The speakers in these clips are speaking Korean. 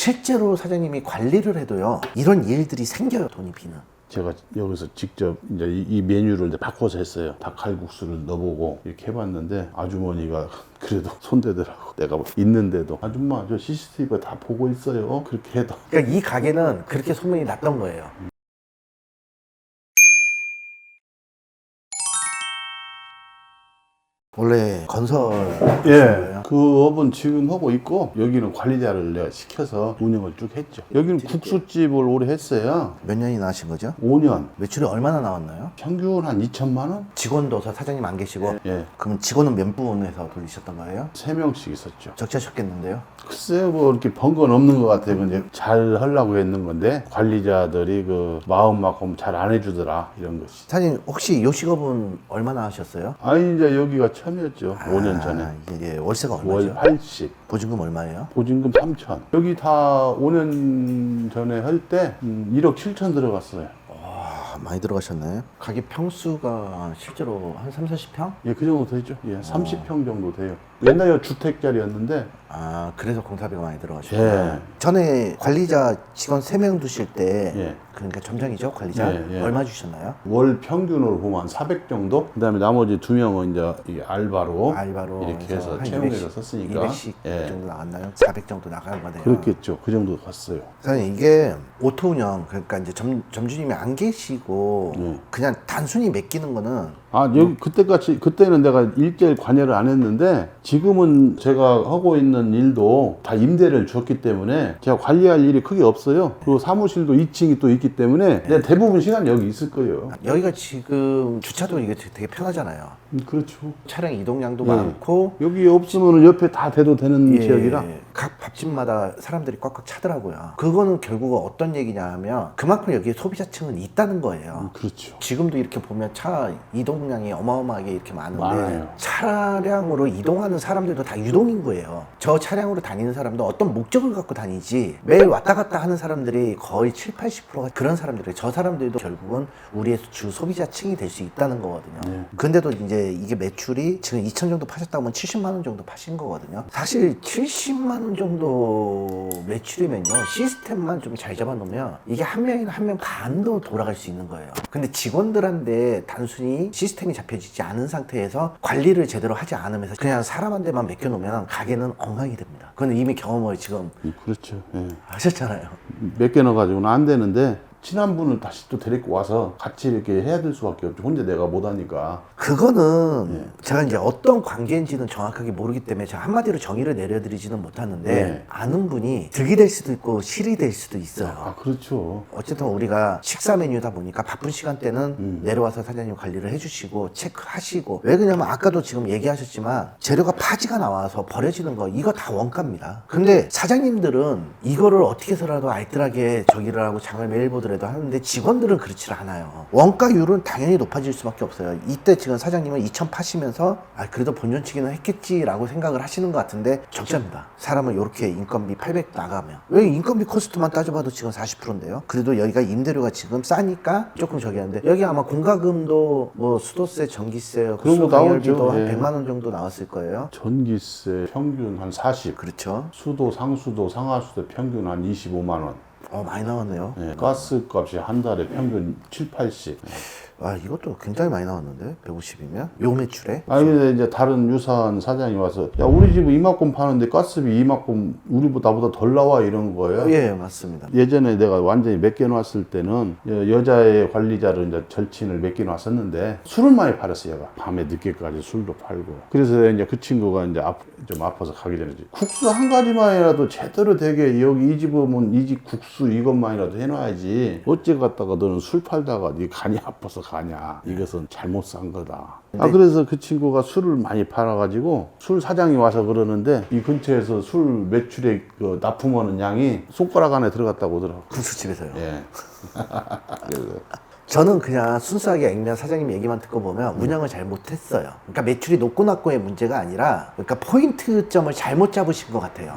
실제로 사장님이 관리를 해도요, 이런 일들이 생겨요, 돈이 비는. 제가 여기서 직접 이제 이 메뉴를 이제 바꿔서 했어요. 닭칼국수를 넣어보고 이렇게 해봤는데 아주머니가 그래도 손대더라고. 내가 뭐 있는데도 아줌마 저 CCTV가 다 보고 있어요. 그렇게 해도. 그러니까 이 가게는 그렇게 소문이 났던 거예요. 원래 건설 예, 그 업은 지금 하고 있고 여기는 관리자를 내가 시켜서 운영을 쭉 했죠. 여기는 국수집을 오래 했어요. 몇 년이나 하신 거죠? 5년. 매출이 얼마나 나왔나요? 평균 한 2천만 원? 직원도 사장님 안 계시고? 예. 그럼 직원은 몇 분에서 돌리셨던 거예요? 3명씩 있었죠. 적자셨겠는데요? 글쎄요, 뭐 이렇게 번 건 없는 것 같아요. 근데 잘 하려고 했는 건데 관리자들이 그 마음만큼 잘 안 해주더라 이런 것이. 사장님 혹시 요식업은 얼마나 하셨어요? 아니 이제 여기가 처음이었죠. 5년 전에. 이게 월세가 월 얼마죠? 80. 보증금 얼마예요? 보증금 3천. 여기 다 5년 전에 할 때 1억 7천 들어갔어요. 많이 들어가셨네. 가게 평수가 실제로 한 3, 40평? 예, 그 정도 되죠. 예, 30평 정도 돼요. 옛날에 주택짜리였는데. 아, 그래서 공사비가 많이 들어가셨구나. 예. 전에 관리자 직원 3명 두실 때, 예. 그러니까 점장이죠, 관리자? 예, 예. 얼마 주셨나요? 월 평균으로 보면 한 400 정도? 그 다음에 나머지 2명은 이제 이게 알바로 이렇게 해서 한 채용해서 200씩, 썼으니까. 200씩 예. 정도 나왔나요? 400 정도 나간 거네요. 그렇겠죠. 그 정도 갔어요. 사장님, 이게 오토 운영, 그러니까 이제 점주님이 안 계시고, 그냥 단순히 맡기는 거는 아, 여기 그때는 내가 일절 관여를 안 했는데 지금은 제가 하고 있는 일도 다 임대를 줬기 때문에 제가 관리할 일이 크게 없어요. 그리고 사무실도 2층이 또 있기 때문에 내가 대부분 시간 여기 있을 거예요. 여기가 지금 주차도 이게 되게 편하잖아요. 그렇죠. 차량 이동량도 네. 많고, 여기 없으면 옆에 다 대도 되는 지역이라. 각 밥집마다 사람들이 꽉꽉 차더라고요. 그거는 결국 어떤 얘기냐 하면 그만큼 여기에 소비자층은 있다는 거예요. 그렇죠. 지금도 이렇게 보면 차 이동량이 어마어마하게 이렇게 많은데 많아요. 차량으로 이동하는 사람들도 다 유동인구예요. 저 차량으로 다니는 사람도 어떤 목적을 갖고 다니지 매일 왔다 갔다 하는 사람들이 거의 7, 80%가 그런 사람들이에요. 저 사람들도 결국은 우리의 주 소비자층이 될 수 있다는 거거든요. 네. 근데도 이제 이게 매출이 지금 2천 정도 파셨다고 하면 70만 원 정도 파신 거거든요. 사실 70만 원 정도 매출이면요, 시스템만 좀 잘 잡아놓으면 이게 한 명이나 한 명 반도 돌아갈 수 있는 거예요. 근데 직원들한테 단순히 시스템이 잡혀지지 않은 상태에서 관리를 제대로 하지 않으면서 그냥 사람한테만 맡겨놓으면 가게는 엉망이 됩니다. 그건 이미 경험을 지금 그렇죠. 예. 하셨잖아요. 몇 개 넣어가지고는 안 되는데 친한 분을 다시 또 데리고 와서 같이 이렇게 해야 될 수밖에 없죠. 혼자 내가 못하니까. 그거는 제가 이제 어떤 관계인지는 정확하게 모르기 때문에 제가 한마디로 정의를 내려드리지는 못하는데 아는 분이 득이 될 수도 있고 실이 될 수도 있어요. 아, 그렇죠. 어쨌든 우리가 식사 메뉴다 보니까 바쁜 시간대는 내려와서 사장님 관리를 해주시고 체크하시고, 왜 그러냐면 아까도 지금 얘기하셨지만 재료가 파지가 나와서 버려지는 거 이거 다 원가입니다. 근데 사장님들은 이거를 어떻게 해서라도 알뜰하게 저기를 하고 장을 매일 보더라도 하는데 직원들은 그렇지 않아요. 원가율은 당연히 높아질 수밖에 없어요. 이때 지금 사장님은 2천 파시면서 그래도 본전치기는 했겠지라고 생각을 하시는 것 같은데 적자입니다. 사람은 이렇게 인건비 800 나가면, 왜 인건비 코스트만 따져봐도 지금 40%인데요. 그래도 여기가 임대료가 지금 싸니까 조금 저기 하는데, 여기 아마 공과금도 뭐 수도세, 전기세, 그런 거 수도관열비도 나오죠. 한 예. 100만 원 정도 나왔을 거예요. 전기세 평균 한 40. 그렇죠. 수도, 상수도, 상하수도 평균 한 25만 원. 많이 나왔네요. 예, 가스 값이 한 달에 평균 7, 80. 이것도 굉장히 많이 나왔는데 150이면 요 매출에. 근데 이제 다른 유사한 사장이 와서 야, 우리 집은 이만큼 파는데 가스비 이만큼 나보다 덜 나와 이런 거예요. 예, 맞습니다. 예전에 내가 완전히 몇 개 놨을 때는 여자의 관리자로 이제 절친을 몇 개 놨었는데 술을 많이 팔았어요. 얘가 밤에 늦게까지 술도 팔고. 그래서 이제 그 친구가 이제 좀 아파서 가기 전에 국수 한 가지만이라도 제대로 되게 여기 이 집 오면 이 집 국수 이것만이라도 해놔야지. 어째 갔다가 너는 술 팔다가 네 간이 아파서 가냐. 이것은 잘못 산 거다. 그래서 그 친구가 술을 많이 팔아가지고 술 사장이 와서 그러는데 이 근처에서 술 매출액 그 납품하는 양이 손가락 안에 들어갔다고 하더라고. 국수집에서요. 예. 그래서 저는 그냥 순수하게 앵면 사장님 얘기만 듣고 보면 운영을 잘 못했어요. 그러니까 매출이 높고 낮고의 문제가 아니라, 그러니까 포인트점을 잘못 잡으신 것 같아요.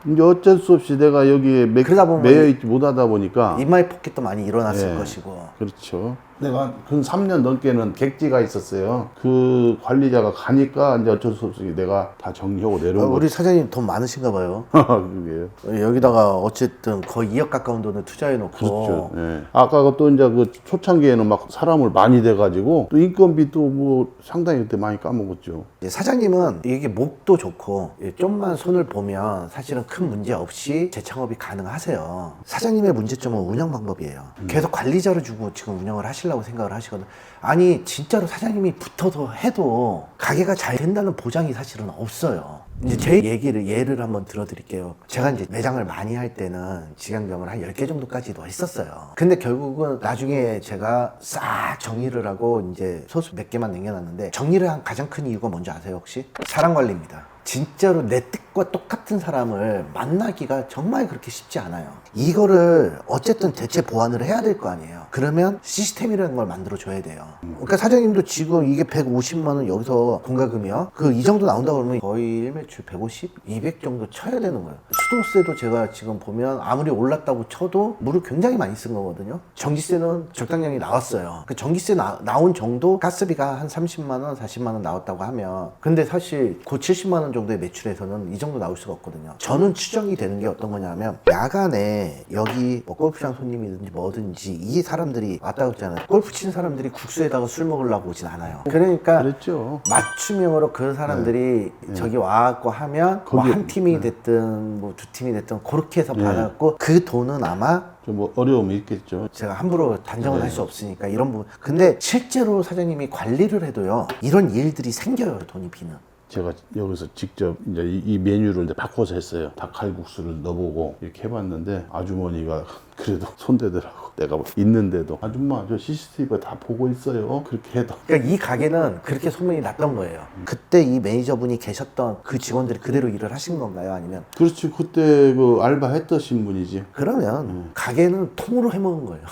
이제 어쩔 수 없이 내가 여기에 그러다 보면 매여 있지 못하다 보니까 인마이 포켓도 많이 일어났을 예. 것이고. 그렇죠. 내가 근 3년 넘게는 객지가 있었어요. 그 관리자가 가니까 이제 어쩔 수 없이 내가 다 정리하고 내려온 우리 사장님 돈 많으신가 봐요. 그게요. 여기다가 어쨌든 거의 2억 가까운 돈을 투자해놓고. 그렇죠. 예. 아까 또 이제 그 초창기에는 막 사람을 많이 돼가지고 또 인건비 또 뭐 상당히 그때 많이 까먹었죠. 이제 사장님은 이게 목도 좋고 좀만 손을 보면 사실은 큰 문제 없이 재창업이 가능하세요. 사장님의 문제점은 운영 방법이에요. 계속 관리자를 주고 지금 운영을 하시려고 생각을 하시거든. 아니 진짜로 사장님이 붙어서 해도 가게가 잘 된다는 보장이 사실은 없어요. 이제 제 예를 한번 들어드릴게요. 제가 이제 매장을 많이 할 때는 직영점을 한 10개 정도까지도 했었어요. 근데 결국은 나중에 제가 싹 정리를 하고 이제 소수 몇 개만 남겨놨는데, 정리를 한 가장 큰 이유가 뭔지 아세요 혹시? 사람 관리입니다. 진짜로 내 뜻과 똑같은 사람을 만나기가 정말 그렇게 쉽지 않아요. 이거를 어쨌든 대체 보완을 해야 될 거 아니에요. 그러면 시스템이라는 걸 만들어 줘야 돼요. 그러니까 사장님도 지금 이게 150만 원 여기서 공과금이요. 그 이 정도 나온다 그러면 거의 일매출 150, 200 정도 쳐야 되는 거예요. 수도세도 제가 지금 보면 아무리 올랐다고 쳐도 물을 굉장히 많이 쓴 거거든요. 전기세는 적당량이 나왔어요. 그 전기세 나온 정도, 가스비가 한 30만 원, 40만 원 나왔다고 하면, 근데 사실 그 70만 원 정도의 매출에서는 이 정도 나올 수가 없거든요. 저는 추정이 되는 게 어떤 거냐면, 야간에 여기 뭐 골프장 손님이든지 뭐든지 이 사람들이 왔다 갔잖아요. 골프 치는 사람들이 국수에다가 술 먹으려고 오진 않아요. 그러니까 그랬죠. 맞춤형으로 그 사람들이 저기 와갖고 하면 뭐 한 팀이 됐든 뭐 두 팀이 됐든 그렇게 해서 받아갖고 그 돈은 아마 좀 뭐 어려움이 있겠죠. 제가 함부로 단정을 할 수 없으니까 이런 부분. 근데 실제로 사장님이 관리를 해도요, 이런 일들이 생겨요. 돈이 비는. 제가 여기서 직접 이제 이 메뉴를 이제 바꿔서 했어요. 닭칼국수를 넣어보고 이렇게 해봤는데 아주머니가 그래도 손대더라고. 내가 뭐 있는데도 아줌마 저 CCTV 다 보고 있어요. 그렇게 해도. 그러니까 이 가게는 그렇게 소문이 났던 거예요. 그때 이 매니저분이 계셨던 그 직원들이 그대로 일을 하신 건가요? 아니면? 그렇지. 그때 그 알바 했던 분이지. 그러면 가게는 통으로 해먹은 거예요.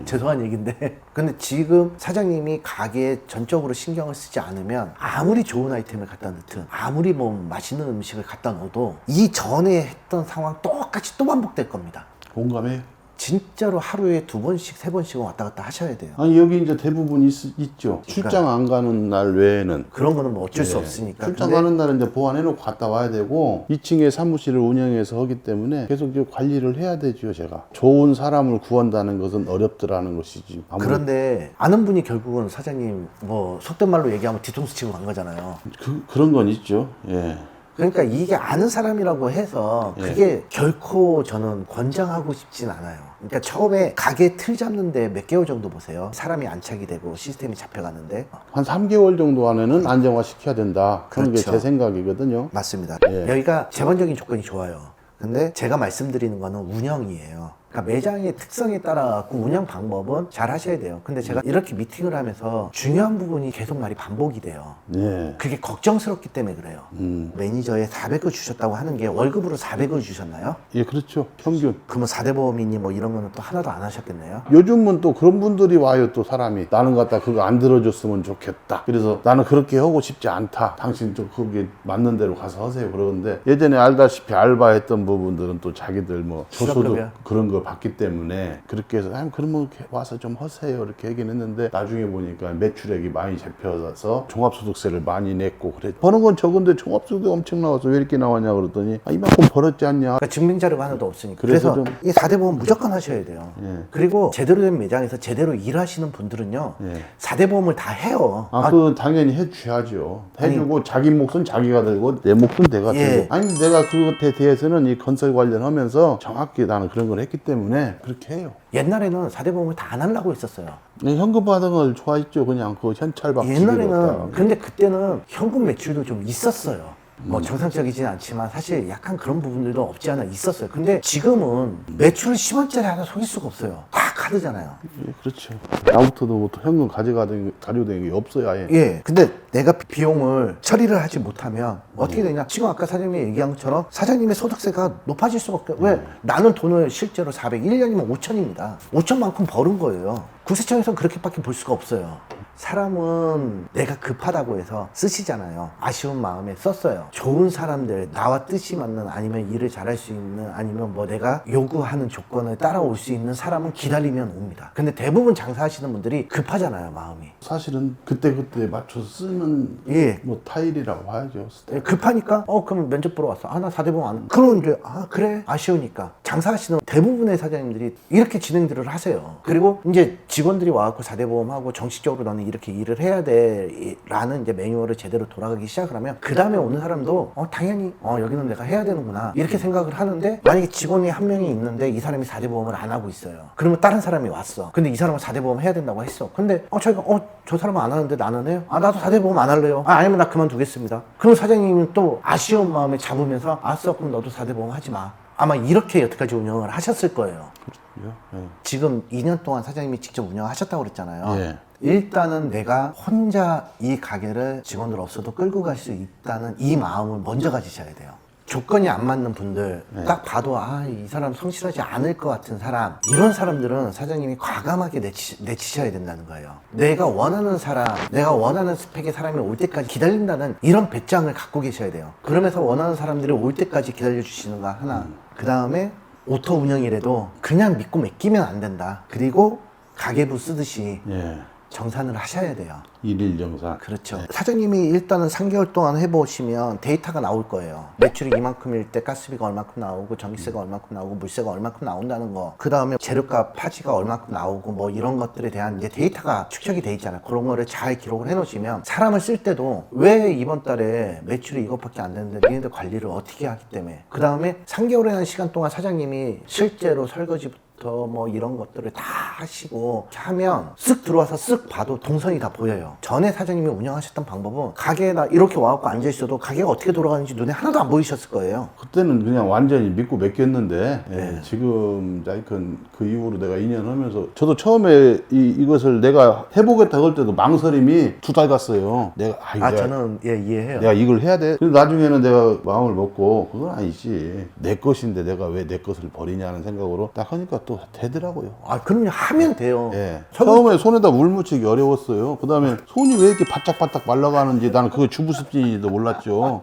죄송한 얘기인데, 근데 지금 사장님이 가게에 전적으로 신경을 쓰지 않으면 아무리 좋은 아이템을 갖다 넣든 아무리 뭐 맛있는 음식을 갖다 넣어도 이 전에 했던 상황 똑같이 또 반복될 겁니다. 공감해요. 진짜로 하루에 2번씩 3번씩은 왔다 갔다 하셔야 돼요. 아니 여기 이제 대부분 있죠. 출장 안 가는 날 외에는. 그런 거는 뭐 어쩔 수 없으니까. 출장 근데 가는 날은 이제 보완해놓고 갔다 와야 되고 2층에 사무실을 운영해서 하기 때문에 계속 이제 관리를 해야 되죠. 제가 좋은 사람을 구한다는 것은 어렵더라는 것이지. 그런데 아는 분이 결국은 사장님 뭐 속된 말로 얘기하면 뒤통수 치고 간 거잖아요. 그런 건 있죠. 예. 그러니까 이게 아는 사람이라고 해서 그게 결코 저는 권장하고 싶진 않아요. 그러니까 처음에 가게 틀 잡는데 몇 개월 정도 보세요. 사람이 안착이 되고 시스템이 잡혀가는데. 한 3개월 정도 안에는 안정화 시켜야 된다. 그런 게 그렇죠. 제 생각이거든요. 맞습니다. 예. 여기가 재반적인 조건이 좋아요. 근데 제가 말씀드리는 거는 운영이에요. 그러니까 매장의 특성에 따라 갖고 운영 방법은 잘 하셔야 돼요. 근데 제가 이렇게 미팅을 하면서 중요한 부분이 계속 말이 반복이 돼요. 예. 그게 걱정스럽기 때문에 그래요. 매니저에 400을 주셨다고 하는 게 월급으로 400을 주셨나요? 예, 그렇죠. 평균. 그러면 4대 보험이니 뭐 이런 거는 또 하나도 안 하셨겠네요? 요즘은 또 그런 분들이 와요. 또 사람이 나는 갖다 그거 안 들어줬으면 좋겠다. 그래서 나는 그렇게 하고 싶지 않다. 당신 좀 거기에 맞는 대로 가서 하세요. 그러는데 예전에 알다시피 알바했던 부분들은 또 자기들 뭐 저소득 실업급여? 그런 걸 받기 때문에 그렇게 해서 그러면 이렇게 와서 좀 하세요. 이렇게 얘기는 했는데 나중에 보니까 매출액이 많이 잡혀서 종합소득세를 많이 냈고 그래. 버는 건 적은데 종합소득 엄청 나와서 왜 이렇게 나왔냐 그랬더니 이만큼 벌었지 않냐. 그러니까 증명 자료가 하나도 없으니까. 그래서 그래서 좀- 이 4대 보험 무조건 하셔야 돼요. 예. 그리고 제대로 된 매장에서 제대로 일하시는 분들은요, 예. 4대 보험을 다 해요. 그 당연히 해줘야죠. 해주고 자기 몫은 자기가 들고 내 몫은 내가 예. 들고. 아니 내가 그것에 대해서는 이 건설 관련하면서 정확히 나는 그런 걸 했기 때문에 그렇게 해요. 옛날에는 4대 보험을 다 안 하려고 했었어요. 현금 받은 걸 좋아했죠. 그냥 그 현찰 받기로. 옛날에는, 근데 그때는 현금 매출도 좀 있었어요. 뭐 정상적이진 않지만 사실 약간 그런 부분들도 없지 않아 있었어요. 근데 지금은 매출을 10원짜리 하나 속일 수가 없어요. 다 카드잖아요. 예, 그렇죠. 나부터도 뭐 현금 가져가는 게 없어요. 아예. 예. 근데 내가 비용을 처리를 하지 못하면 어떻게 되냐? 지금 아까 사장님이 얘기한 것처럼 사장님의 소득세가 높아질 수밖에. 왜? 나는 돈을 실제로 400, 1년이면 5천입니다. 5천만큼 벌은 거예요. 국세청에서는 그렇게밖에 볼 수가 없어요. 사람은 내가 급하다고 해서 쓰시잖아요. 아쉬운 마음에 썼어요. 좋은 사람들, 나와 뜻이 맞는, 아니면 일을 잘할 수 있는, 아니면 뭐 내가 요구하는 조건을 따라올 수 있는 사람은 기다리면 옵니다. 근데 대부분 장사하시는 분들이 급하잖아요, 마음이. 사실은 그때그때 맞춰서 쓰는 예. 뭐 타일이라고 하죠. 예, 급하니까 그럼 면접 보러 왔어. 나 4대보험 안. 그럼 이제 그래 아쉬우니까. 장사하시는 대부분의 사장님들이 이렇게 진행들을 하세요. 그리고 이제 직원들이 와갖고 4대보험하고 정식적으로 너는 이렇게 일을 해야 돼라는 이제 매뉴얼을 제대로 돌아가기 시작을 하면 그 다음에 오는 사람도 당연히 여기는 내가 해야 되는구나 이렇게 생각을 하는데, 만약에 직원이 한 명이 있는데 이 사람이 4대보험을 안 하고 있어요. 그러면 다른 사람이 왔어. 근데 이 사람은 4대보험 해야 된다고 했어. 근데 저희가 저 사람은 안 하는데 나는 해요? 나도 4대보험 안 할래요. 아니면 나 그만두겠습니다. 그럼 사장님은 또 아쉬운 마음에 잡으면서 알았어 그럼 너도 4대보험 하지 마. 아마 이렇게 여태까지 운영을 하셨을 거예요. 예. 지금 2년 동안 사장님이 직접 운영하셨다고 그랬잖아요. 예. 일단은 내가 혼자 이 가게를 직원들 없어도 끌고 갈 수 있다는 이 마음을 먼저 가지셔야 돼요. 조건이 안 맞는 분들, 딱 봐도 이 사람 성실하지 않을 것 같은 사람, 이런 사람들은 사장님이 과감하게 내치셔야 된다는 거예요. 내가 원하는 사람, 내가 원하는 스펙의 사람이 올 때까지 기다린다는 이런 배짱을 갖고 계셔야 돼요. 그러면서 원하는 사람들이 올 때까지 기다려주시는 거 하나. 그 다음에 오토 운영이라도 그냥 믿고 맡기면 안 된다. 그리고 가계부 쓰듯이 예. 정산을 하셔야 돼요. 일일 정산. 그렇죠. 사장님이 일단은 3개월 동안 해보시면 데이터가 나올 거예요. 매출이 이만큼일 때 가스비가 얼마큼 나오고, 전기세가 얼마큼 나오고, 물세가 얼마큼 나온다는 거. 그 다음에 재료값, 파지가 얼마큼 나오고, 뭐 이런 것들에 대한 이제 데이터가 축적이 돼 있잖아요. 그런 거를 잘 기록을 해놓으시면 사람을 쓸 때도 왜 이번 달에 매출이 이것밖에 안 되는데 니네들 관리를 어떻게 하기 때문에. 그 다음에 3개월이라는 시간 동안 사장님이 실제로 설거지부터 뭐 이런 것들을 다 하시고 하면 쓱 들어와서 쓱 봐도 동선이 다 보여요. 전에 사장님이 운영하셨던 방법은 가게에 이렇게 와갖고 앉아있어도 가게가 어떻게 돌아가는지 눈에 하나도 안 보이셨을 거예요. 그때는 그냥 완전히 믿고 맡겼는데 지금 그 이후로 내가 2년 하면서 저도 처음에 이것을 내가 해보겠다 할 때도 망설임이 2달 갔어요. 내가 저는 이해해요. 내가 이걸 해야 돼. 그래서 나중에는 내가 마음을 먹고 그건 아니지. 내 것인데 내가 왜 내 것을 버리냐는 생각으로 딱 하니까 또 되더라고요. 그럼요. 하면 돼요. 예. 처음에 손에다 물 묻히기 어려웠어요. 그 다음에 손이 왜 이렇게 바짝바짝 말라가는지 나는 그거 주부습진인지도 몰랐죠.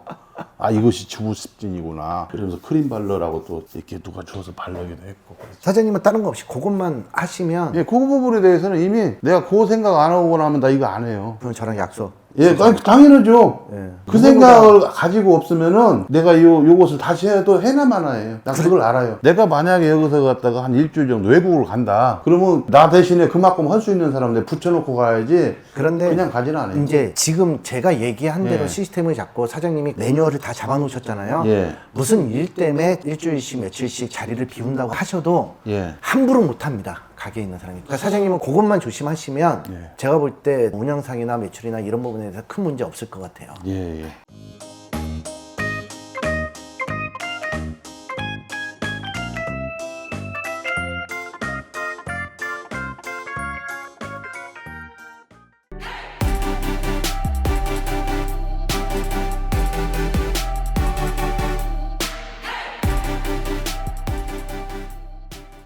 이것이 주부습진이구나. 그러면서 크림 발라라고 또 이렇게 누가 주워서 바르기도 했고. 사장님은 다른 거 없이 그것만 하시면 예, 그 부분에 대해서는 이미 내가 그 생각 안 하고 나면 나 이거 안 해요. 그럼 저랑 약속. 예, 당연하죠. 예. 그 생각을 가지고 없으면은 내가 요것을 다시 해도 해나마나 해요. 나 그걸 알아요. 내가 만약에 여기서 갔다가 한 일주일 정도 외국을 간다. 그러면 나 대신에 그만큼 할 수 있는 사람 내가 붙여놓고 가야지. 그런데 그냥 가지는 않아요. 이제 지금 제가 얘기한 대로 예. 시스템을 잡고 사장님이 매뉴얼을 다 잡아놓으셨잖아요. 예. 무슨 일 때문에 일주일씩 며칠씩 자리를 비운다고 하셔도 예. 함부로 못합니다. 가게에 있는 사람이. 그러니까 사장님은 그것만 조심하시면 예. 제가 볼 때 운영상이나 매출이나 이런 부분에 대해서 큰 문제 없을 것 같아요. 예.